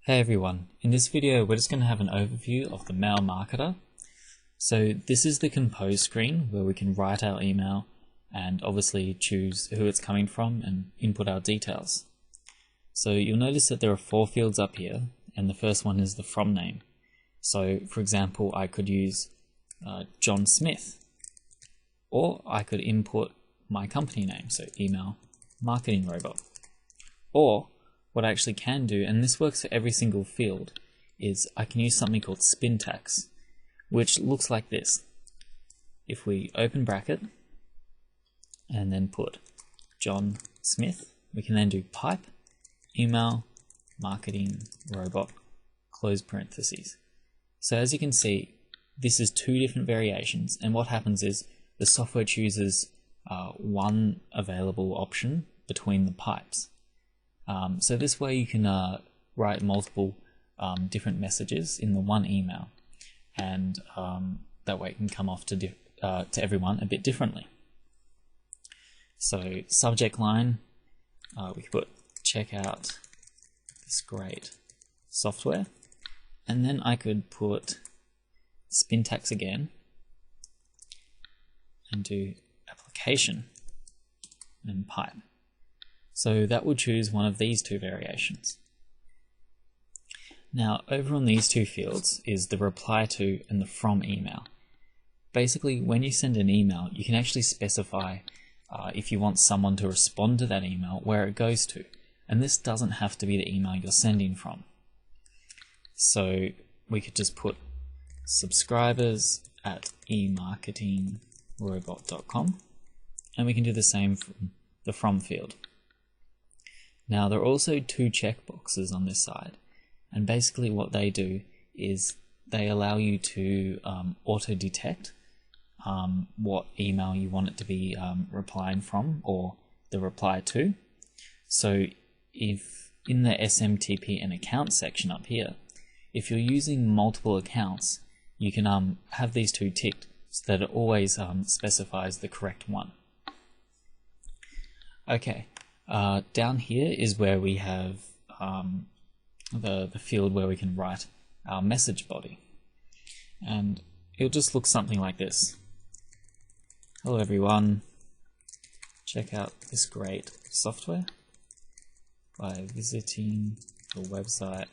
Hey everyone, in this video we're just going to have an overview of the Mail Marketer. So this is the compose screen where we can write our email and obviously choose who it's coming from and input our details. So you'll notice that there are 4 fields up here, and the first one is the from name. So for example, I could use John Smith, or I could input my company name, so Email Marketing Robot. Or what I actually can do, and this works for every single field, is I can use something called Spintax, which looks like this. If we open bracket and then put John Smith, we can then do pipe, email, marketing, robot, close parentheses. So as you can see, this is 2 different variations, and what happens is the software chooses one available option between the pipes. So this way you can write multiple different messages in the one email, and that way it can come off to everyone a bit differently. So subject line, we could put check out this great software, and then I could put Spintax again and do application and pipe. So that would choose one of these 2 variations. Now over on these 2 fields is the reply to and the from email. Basically, when you send an email, you can actually specify if you want someone to respond to that email, where it goes to. And this doesn't have to be the email you're sending from. So we could just put subscribers@emarketingrobot.com, and we can do the same from the from field. Now there are also 2 checkboxes on this side, and basically what they do is they allow you to auto-detect what email you want it to be replying from, or the reply to. So if in the SMTP and account section up here, if you're using multiple accounts, you can have these 2 ticked so that it always specifies the correct one. Okay. Down here is where we have the field where we can write our message body, and it'll just look something like this. Hello everyone, check out this great software by visiting the website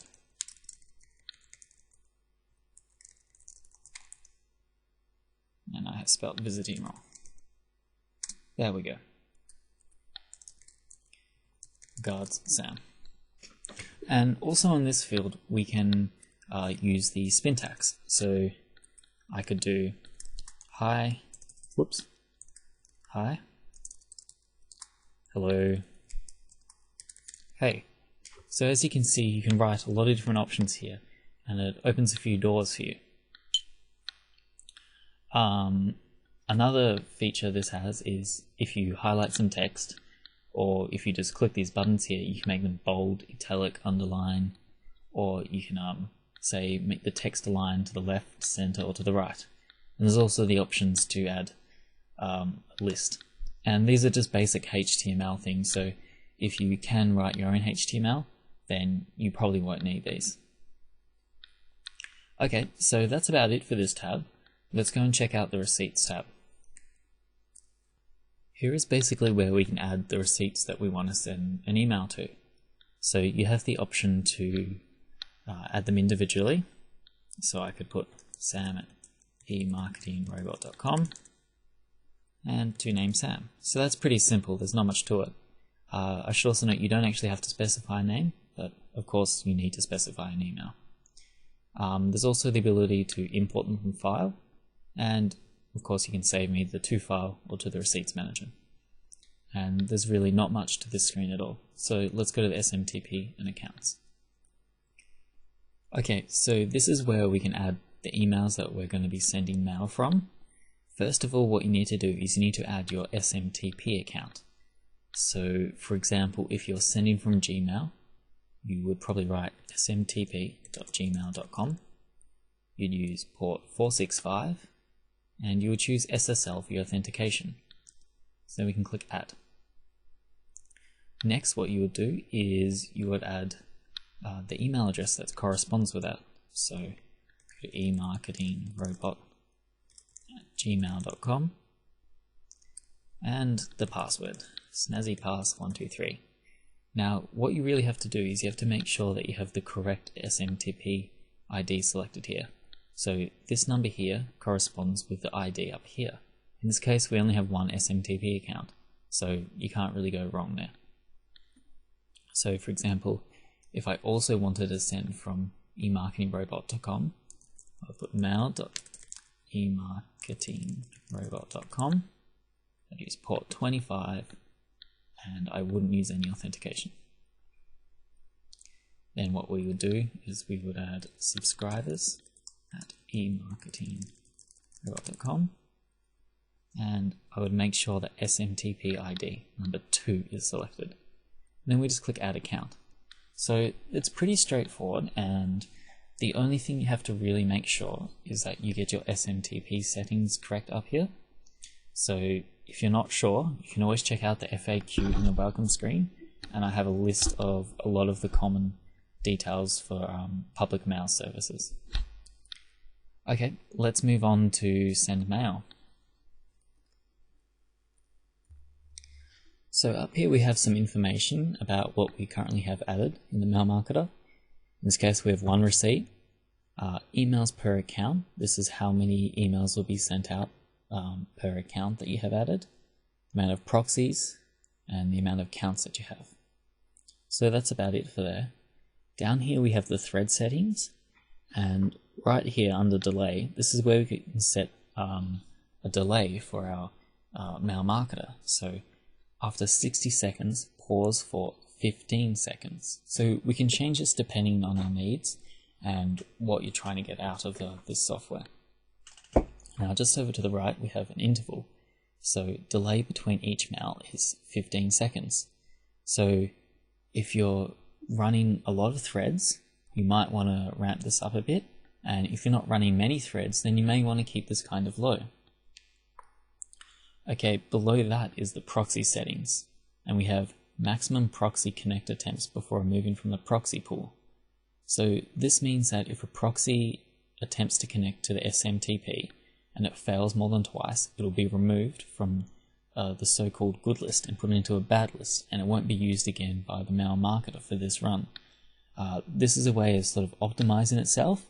and I have spelled visiting wrong. There we go. Regards, Sam. And also on this field we can use the Spintax. So I could do hi, hi, hello, hey. So as you can see, you can write a lot of different options here, and it opens a few doors for you. Another feature this has is if you highlight some text, or if you just click these buttons here, you can make them bold, italic, underline, or you can say make the text align to the left, center, or to the right. And there's also the options to add a list. And these are just basic HTML things, so if you can write your own HTML, then you probably won't need these. Okay, so that's about it for this tab. Let's go and check out the Receipts tab. Here is basically where we can add the receipts that we want to send an email to. So you have the option to add them individually. So I could put sam@emarketingrobot.com and to name Sam. So that's pretty simple, there's not much to it. I should also note you don't actually have to specify a name, but of course you need to specify an email. There's also the ability to import them from file, and of course you can save me the to file or to the receipts manager. And there's really not much to this screen at all. So let's go to the SMTP and accounts. Okay, so this is where we can add the emails that we're going to be sending mail from. First of all, what you need to do is you need to add your SMTP account. So for example, if you're sending from Gmail, you would probably write smtp.gmail.com. You'd use port 465, and you would choose SSL for your authentication. So we can click Add. Next, what you would do is you would add the email address that corresponds with that. So go to emarketingrobot@gmail.com and the password, snazzypass123. Now, what you really have to do is you have to make sure that you have the correct SMTP ID selected here. So this number here corresponds with the ID up here. In this case, we only have one SMTP account, so you can't really go wrong there. So for example, if I also wanted to send from emarketingrobot.com, I'll put mail.emarketingrobot.com. I'd use port 25, and I wouldn't use any authentication. Then what we would do is we would add subscribers at emarketingrobot.com, and I would make sure that SMTP ID number 2 is selected. And then we just click add account. So it's pretty straightforward, and the only thing you have to really make sure is that you get your SMTP settings correct up here. So if you're not sure, you can always check out the FAQ in the welcome screen, and I have a list of a lot of the common details for public mail services. Okay, let's move on to send mail. So up here we have some information about what we currently have added in the mail marketer. In this case we have one receipt, emails per account. This is how many emails will be sent out per account that you have added, the amount of proxies, and the amount of counts that you have. So that's about it for there. Down here we have the thread settings, and right here under delay, this is where we can set a delay for our mail marketer. So after 60 seconds, pause for 15 seconds. So we can change this depending on our needs and what you're trying to get out of this software. Now just over to the right we have an interval. So delay between each mail is 15 seconds. So if you're running a lot of threads, you might want to ramp this up a bit, and if you're not running many threads, then you may want to keep this kind of low. Okay, below that is the proxy settings, and we have maximum proxy connect attempts before moving from the proxy pool. So this means that if a proxy attempts to connect to the SMTP and it fails more than twice, it will be removed from the so-called good list and put into a bad list, and it won't be used again by the mail marketer for this run. This is a way of sort of optimizing itself,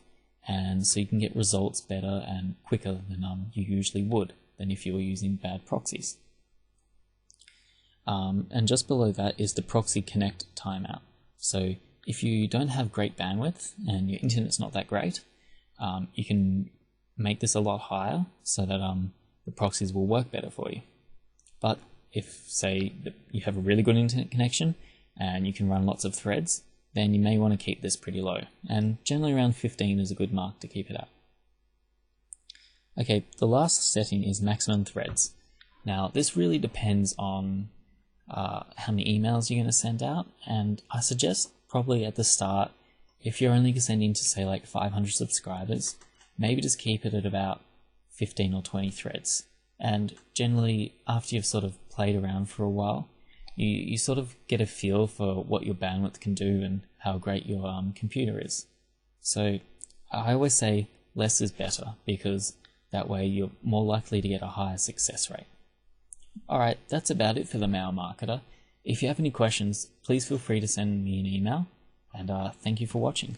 and so you can get results better and quicker than you usually would than if you were using bad proxies. And just below that is the proxy connect timeout. So if you don't have great bandwidth and your internet's not that great, you can make this a lot higher so that the proxies will work better for you. But if, say, you have a really good internet connection and you can run lots of threads, then you may want to keep this pretty low. And generally around 15 is a good mark to keep it at. Okay, the last setting is maximum threads. Now this really depends on how many emails you're going to send out, and I suggest probably at the start, if you're only sending to say like 500 subscribers, maybe just keep it at about 15 or 20 threads. And generally after you've sort of played around for a while, you sort of get a feel for what your bandwidth can do and how great your computer is. So I always say less is better, because that way you're more likely to get a higher success rate. Alright, that's about it for the mail marketer. If you have any questions, please feel free to send me an email, and thank you for watching.